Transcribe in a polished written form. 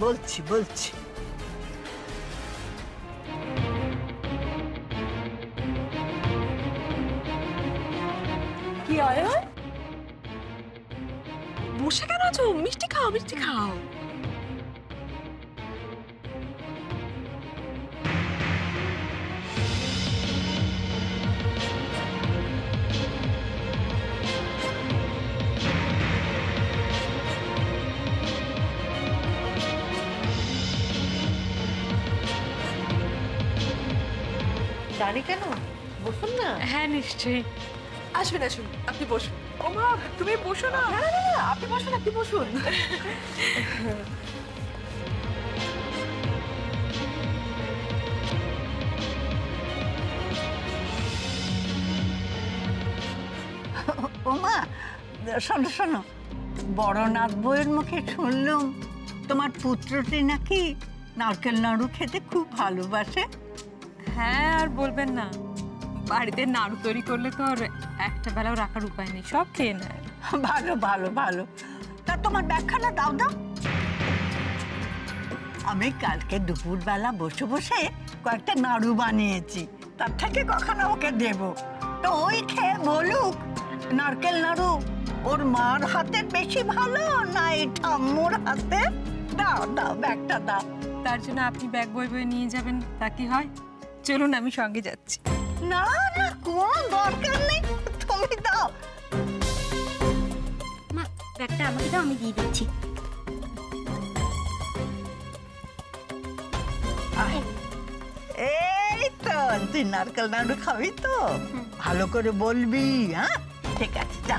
বলছি বলছি। কি হয়? বসে কেন আছো? মিষ্টি খাও, মিষ্টি খাও। দাঁড়িয়ে কেন? বসুন না। হ্যাঁ নিশ্চয়ই। আসুন আসুন, আপনি বসুন। ও মা, তুমি বসো না। না না না, আপনি বসুন, আপনি বসুন। ওমা, শোনো শোনো, বড়নাথ বউয়ের মুখে শুনলাম তোমার পুত্রটি নাকি নারকেল নাড়ু খেতে খুব ভালোবাসে। হ্যাঁ, আর বলবেন না, বাড়িতে নাড়ু তৈরি করলে তো আর একটা বেলাও রাখার উপায় নেই, সব খেয়ে নেয়। ভালো ভালো ভালো। তা তোমার ব্যাখ্যাটা দাও দাও। আমি কালকে দুপুরবেলা বসে বসে কয়েকটা নাড়ু বানিয়েছি, তার থেকে কখনো ওকে দেব, তো ওই খেয়ে বলুক নারকেল নাড়ু ওর মার হাতের বেশি ভালো না এই ঠাম্মুর হাতে। দাও দাও, ব্যাগটা দাও। তার জন্য আপনি ব্যাগ বই বই নিয়ে যাবেন তা কি হয়? চলুন, আমি সঙ্গে যাচ্ছি। না না, কোনো দরকার নেই, তুমি দাও। মা, ব্যাগটা আমাকে দাও, আমি দিয়ে দিচ্ছি। এই তো, তুই নারকেল নাড়ু খাবি তো? ভালো করে বলবি, হ্যাঁ? ঠিক আছে, যা।